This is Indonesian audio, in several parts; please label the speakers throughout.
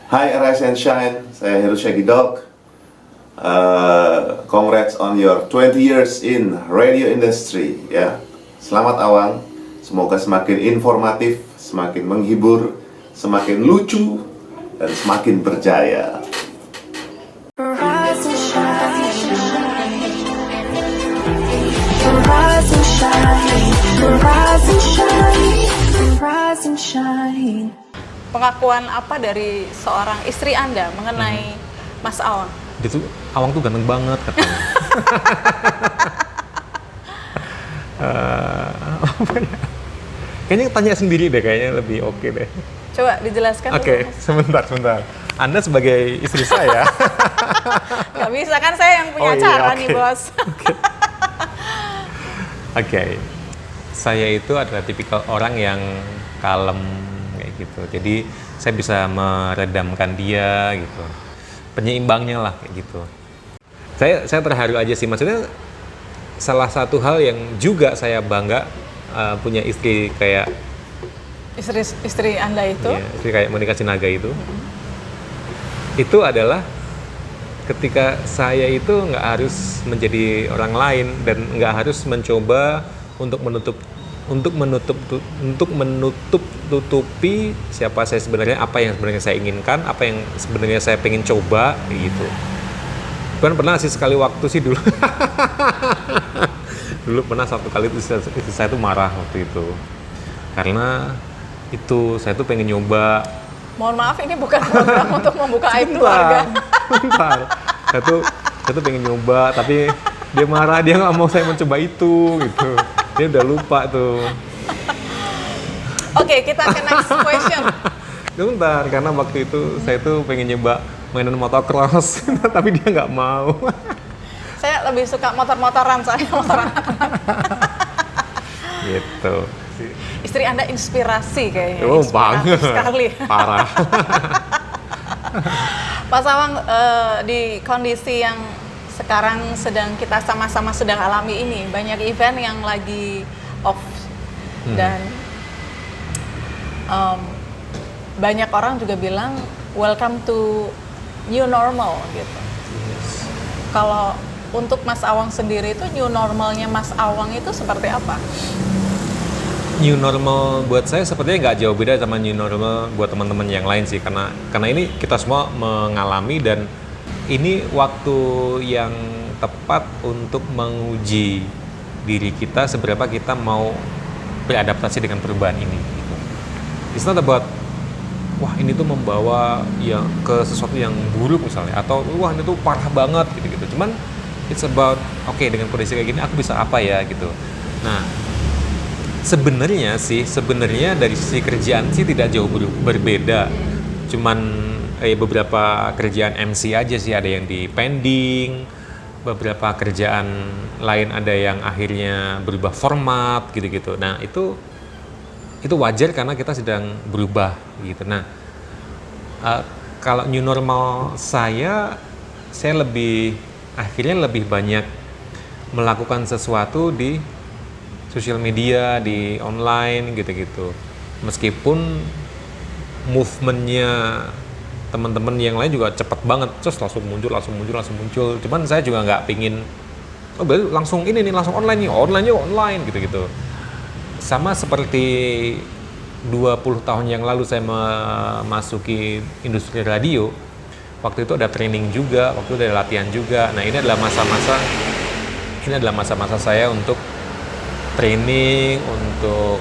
Speaker 1: Hi Arise and Shine, saya Heru Syagidok. Congrats on your 20 years in radio industry ya. Selamat Awang, semoga semakin informatif, semakin menghibur, semakin lucu, dan semakin berjaya.
Speaker 2: Rise and shine, rise and shine, rise and shine, rise and shine.
Speaker 3: Pengakuan apa dari seorang istri Anda mengenai Mas Awang?
Speaker 4: Dia tuh, Awang tuh ganteng banget katanya. Apa ya? Kayaknya tanya sendiri deh, kayaknya lebih oke deh.
Speaker 3: Coba dijelaskan.
Speaker 4: Oke, sebentar. Anda sebagai istri saya.
Speaker 3: Nggak bisa kan, saya yang punya acara nih, Bos.
Speaker 4: Oke. Saya itu adalah tipikal orang yang kalem kayak gitu. Jadi saya bisa meredamkan dia gitu. Penyeimbangnya lah kayak gitu. Saya terharu aja sih, maksudnya salah satu hal yang juga saya bangga punya istri kayak
Speaker 3: Istri Anda itu?
Speaker 4: ya, istri kayak Monica Sinaga itu. Itu adalah ketika saya itu nggak harus menjadi orang lain dan nggak harus mencoba untuk menutupi siapa saya sebenarnya, apa yang sebenarnya saya inginkan, apa yang sebenarnya saya pengen coba gitu. Kan pernah sih sekali waktu sih dulu. Dulu pernah satu kali itu saya tuh marah waktu itu. Karena itu saya tuh pengen nyoba.
Speaker 3: Mohon maaf, ini bukan program untuk membuka aib keluarga.
Speaker 4: Bentar. Saya tuh pengen nyoba, tapi dia marah, dia nggak mau saya mencoba itu gitu. Dia udah lupa tuh.
Speaker 3: Oke, kita ke next question.
Speaker 4: Bentar, karena waktu itu saya tuh pengen nyoba mainan motocross, tapi dia nggak mau.
Speaker 3: Saya lebih suka motor-motoran, saya motor anak-anak.
Speaker 4: Gitu.
Speaker 3: Istri Anda inspirasi kayaknya.
Speaker 4: Oh,
Speaker 3: Inspiratif
Speaker 4: banget.
Speaker 3: sekali.
Speaker 4: Parah.
Speaker 3: Pak Awang, di kondisi yang sekarang kita sama-sama sedang alami ini, banyak event yang lagi off dan banyak orang juga bilang welcome to new normal gitu. Kalau untuk Mas Awang sendiri itu new normalnya Mas Awang itu seperti apa?
Speaker 4: New normal buat saya sepertinya nggak jauh beda sama new normal buat teman-teman yang lain sih, karena ini kita semua mengalami dan ini waktu yang tepat untuk menguji diri kita seberapa kita mau beradaptasi dengan perubahan ini. It's not about wah ini tuh membawa ya ke sesuatu yang buruk misalnya, atau wah ini tuh parah banget gitu-gitu. Cuman it's about oke, dengan kondisi kayak gini aku bisa apa ya gitu. Nah, sebenarnya dari sisi kerjaan sih tidak jauh berbeda. Cuman beberapa kerjaan MC aja sih ada yang di pending, beberapa kerjaan lain ada yang akhirnya berubah format gitu-gitu. Nah, itu wajar karena kita sedang berubah gitu. Nah, kalau new normal saya akhirnya lebih banyak melakukan sesuatu di sosial media, di online gitu-gitu. Meskipun movementnya teman-teman yang lain juga cepat banget, terus langsung muncul. Cuman saya juga nggak pingin, oh berarti langsung langsung online gitu-gitu. Sama seperti 20 tahun yang lalu saya memasuki industri radio, waktu itu ada training juga, waktu itu ada latihan juga. Nah, ini adalah masa-masa saya untuk training, untuk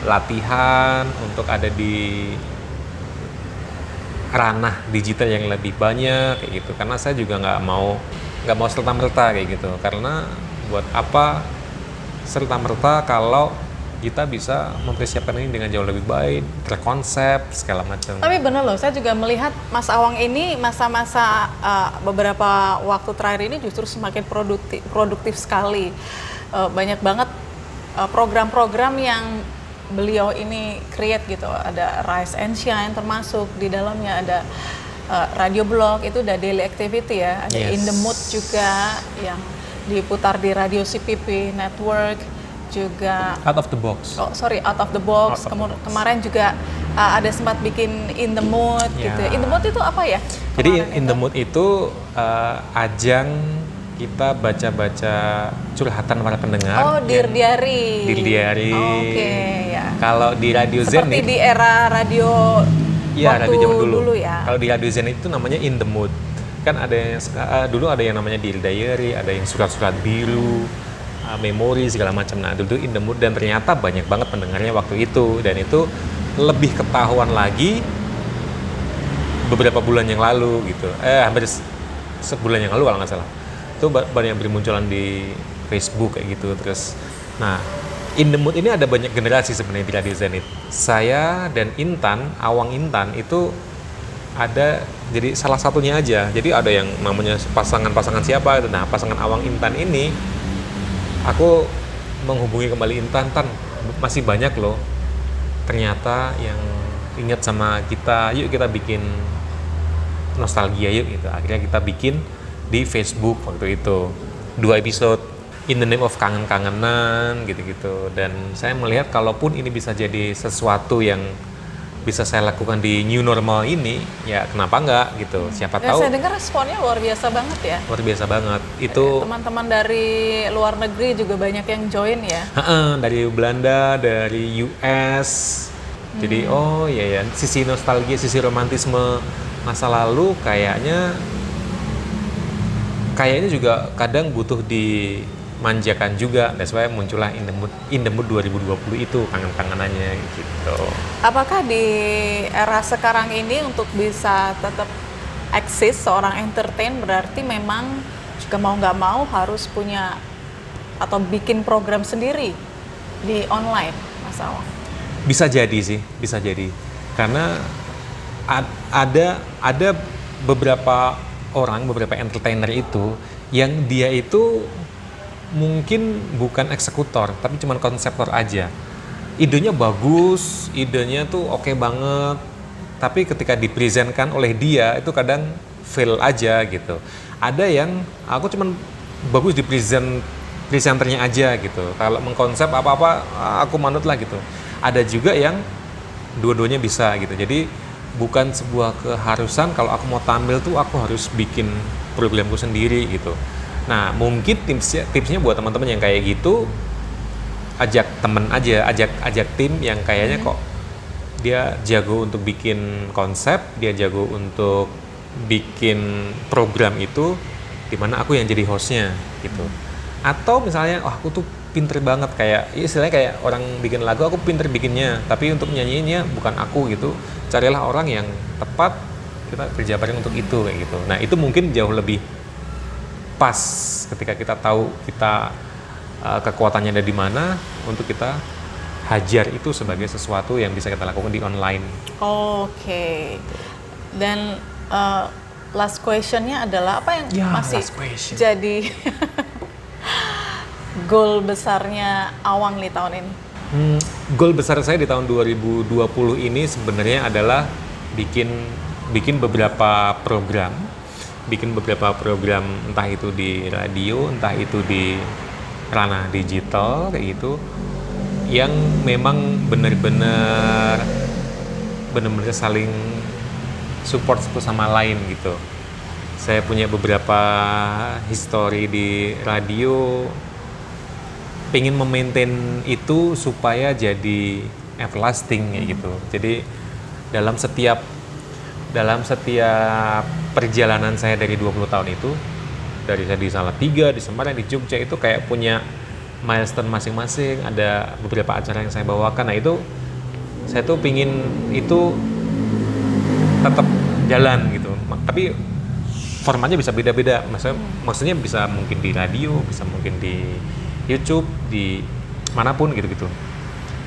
Speaker 4: latihan, untuk ada di ranah digital yang lebih banyak kayak gitu. Karena saya juga nggak mau serta-merta kayak gitu. Karena buat apa serta-merta kalau kita bisa mempersiapkan ini dengan jauh lebih baik, terkonsep segala macam.
Speaker 3: Tapi benar loh, saya juga melihat Mas Awang ini masa-masa beberapa waktu terakhir ini justru semakin produktif sekali. Banyak banget program-program yang beliau ini create gitu. Ada Rise and Shine termasuk di dalamnya, ada radio blog itu udah daily activity ya, ada In the Mood juga yang diputar di radio CPP Network, juga
Speaker 4: Out of the box.
Speaker 3: Out of the box.
Speaker 4: Out of the box.
Speaker 3: Kemarin juga ada sempat bikin In the Mood
Speaker 4: Ya.
Speaker 3: gitu. In the Mood itu apa ya?
Speaker 4: Jadi
Speaker 3: Kemarin
Speaker 4: In the
Speaker 3: itu?
Speaker 4: Mood itu ajang kita baca-baca curhatan para pendengar.
Speaker 3: Oh, Dear Diary.
Speaker 4: Dear Diary.
Speaker 3: Oke, ya.
Speaker 4: Kalau di Radio
Speaker 3: Seperti
Speaker 4: Zenit,
Speaker 3: di era radio
Speaker 4: iya,
Speaker 3: waktu
Speaker 4: radio zaman dulu.
Speaker 3: ya.
Speaker 4: Kalau di Radio Zenit itu namanya In the Mood. Kan ada yang dulu ada yang namanya Dear Diary, ada yang surat-surat biru, memori segala macam. Nah, dulu In the Mood, dan ternyata banyak banget pendengarnya waktu itu, dan itu lebih ketahuan lagi beberapa bulan yang lalu gitu. Hampir sebulan yang lalu kalau nggak salah. Itu banyak bermunculan di Facebook kayak gitu. Terus nah, In the Mood ini ada banyak generasi sebenarnya di Radio Zenit. Saya dan Intan, Awang Intan itu ada jadi salah satunya aja. Jadi ada yang namanya pasangan siapa itu. Nah, pasangan Awang Intan ini aku menghubungi kembali Intan, Tan, masih banyak loh ternyata yang ingat sama kita, yuk kita bikin nostalgia yuk gitu. Akhirnya kita bikin di Facebook waktu itu 2 episode In the Name of Kangen-kangenan gitu-gitu. Dan saya melihat kalaupun ini bisa jadi sesuatu yang bisa saya lakukan di new normal ini, ya kenapa enggak gitu. Siapa
Speaker 3: Dan
Speaker 4: tahu
Speaker 3: saya dengar responnya luar biasa banget ya.
Speaker 4: luar biasa banget. Itu
Speaker 3: Teman-teman dari luar negeri juga banyak yang join ya.
Speaker 4: dari Belanda, dari US. Jadi oh iya ya, sisi nostalgia, sisi romantisme masa lalu kayaknya juga kadang butuh dimanjakan juga. That's why muncullah In the Mood 2020 itu, kangen-kangenannya gitu.
Speaker 3: Apakah di era sekarang ini untuk bisa tetap eksis seorang entertain berarti memang juga mau nggak mau harus punya atau bikin program sendiri di online, Mas Awang?
Speaker 4: Bisa jadi sih, bisa jadi. Karena ada beberapa orang, beberapa entertainer itu yang dia itu mungkin bukan eksekutor, tapi cuma konseptor aja. Idenya bagus, idenya tuh oke banget, tapi ketika dipresentkan oleh dia itu kadang fail aja gitu. Ada yang aku cuman bagus di presenternya aja gitu. Kalau mengkonsep apa-apa aku manut lah gitu. Ada juga yang dua-duanya bisa gitu. Jadi bukan sebuah keharusan kalau aku mau tampil tuh aku harus bikin programku sendiri gitu. Nah, mungkin tipsnya buat teman-teman yang kayak gitu, ajak temen aja, ajak tim yang kayaknya kok dia jago untuk bikin konsep, dia jago untuk bikin program itu, dimana aku yang jadi hostnya gitu. Atau misalnya, aku tuh pinter banget, kayak istilahnya kayak orang bikin lagu, aku pinter bikinnya, tapi untuk nyanyiinnya bukan aku gitu. Carilah orang yang tepat, kita kerja bareng untuk itu kayak gitu. Nah, itu mungkin jauh lebih pas ketika kita tahu kita kekuatannya ada di mana, untuk kita hajar itu sebagai sesuatu yang bisa kita lakukan di online.
Speaker 3: Oke. Dan last question-nya adalah apa yang
Speaker 4: Ya,
Speaker 3: masih
Speaker 4: last question.
Speaker 3: jadi goal besarnya Awang nih tahun ini?
Speaker 4: Goal besar saya di tahun 2020 ini sebenarnya adalah bikin beberapa program. Entah itu di radio, entah itu di ranah digital kayak gitu, yang memang benar-benar saling support satu sama lain gitu. Saya punya beberapa history di radio, pengen memaintain itu supaya jadi everlasting kayak gitu. Jadi dalam setiap perjalanan saya dari 20 tahun itu, dari saya di Salatiga, di Semarang, di Jogja, itu kayak punya milestone masing-masing, ada beberapa acara yang saya bawakan. Nah, itu saya tuh pingin itu tetap jalan gitu. Tapi formatnya bisa beda-beda. Maksudnya bisa mungkin di radio, bisa mungkin di YouTube, di manapun gitu-gitu.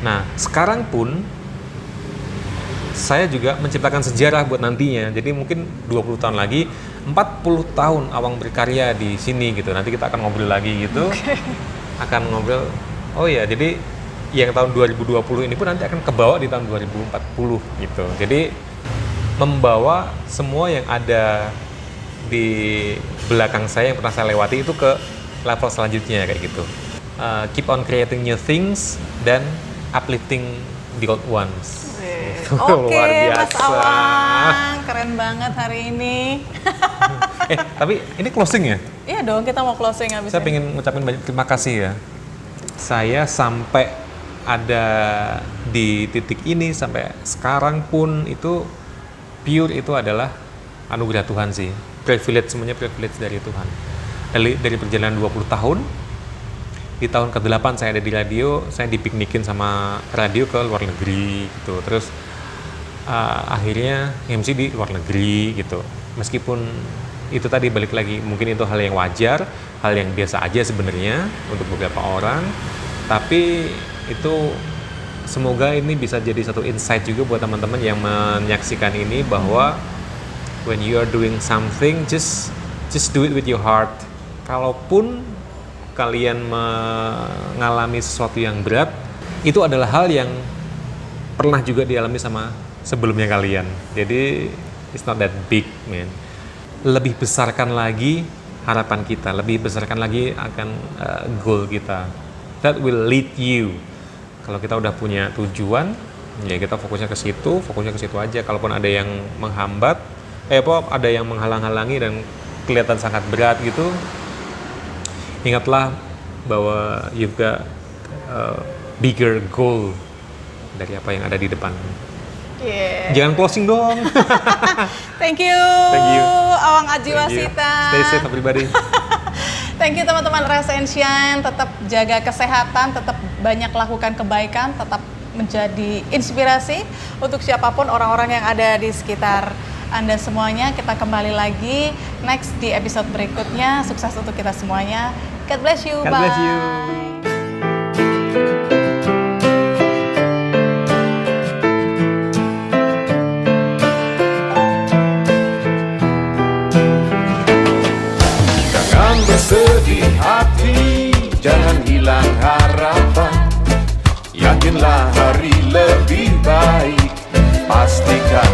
Speaker 4: Nah, sekarang pun saya juga menciptakan sejarah buat nantinya. Jadi mungkin 20 tahun lagi, 40 tahun Awang berkarya di sini gitu. Nanti kita akan ngobrol lagi gitu. Akan ngobrol, oh ya, jadi yang tahun 2020 ini pun nanti akan kebawa di tahun 2040 gitu. Jadi membawa semua yang ada di belakang saya yang pernah saya lewati itu ke level selanjutnya kayak gitu. keep on creating new things dan uplifting the old ones.
Speaker 3: Oke,
Speaker 4: Luar
Speaker 3: Mas
Speaker 4: biasa.
Speaker 3: Awang, keren banget hari ini.
Speaker 4: Tapi ini closing ya?
Speaker 3: Iya dong, kita mau closing habis
Speaker 4: Saya
Speaker 3: ini.
Speaker 4: pengen ngucapin banyak terima kasih ya. Saya sampai ada di titik ini sampai sekarang pun itu pure itu adalah anugerah Tuhan sih. Privilege, semuanya privilege dari Tuhan. Dari perjalanan 20 tahun, di tahun ke-8 saya ada di radio, saya dipiknikin sama radio ke luar negeri gitu. Terus akhirnya MC di luar negeri gitu. Meskipun itu tadi balik lagi, mungkin itu hal yang wajar, hal yang biasa aja sebenarnya untuk beberapa orang, tapi itu semoga ini bisa jadi satu insight juga buat teman-teman yang menyaksikan ini, bahwa when you are doing something, just do it with your heart. Kalaupun kalian mengalami sesuatu yang berat, itu adalah hal yang pernah juga dialami sama sebelumnya kalian. Jadi it's not that big, man. Lebih besarkan lagi harapan kita, lebih besarkan lagi akan goal kita. That will lead you. Kalau kita udah punya tujuan, ya kita fokusnya ke situ aja. Kalaupun ada yang menghambat, ada yang menghalang-halangi dan kelihatan sangat berat gitu, ingatlah bahwa you've got bigger goal dari apa yang ada di depan.
Speaker 3: Yeah.
Speaker 4: Jangan closing dong.
Speaker 3: Thank you.
Speaker 4: Thank you.
Speaker 3: Awang Aji
Speaker 4: Thank you.
Speaker 3: Wasita.
Speaker 4: Stay safe everybody.
Speaker 3: Thank you teman-teman Rise and Shine, tetap jaga kesehatan, tetap banyak lakukan kebaikan, tetap menjadi inspirasi untuk siapapun orang-orang yang ada di sekitar Anda semuanya. Kita kembali lagi next di episode berikutnya. Sukses untuk kita semuanya. God bless you.
Speaker 4: God
Speaker 3: Bye.
Speaker 4: bless you.
Speaker 1: Jangan bersedih hati, jangan hilang harapan. Yakinlah hari lebih baik, pastikan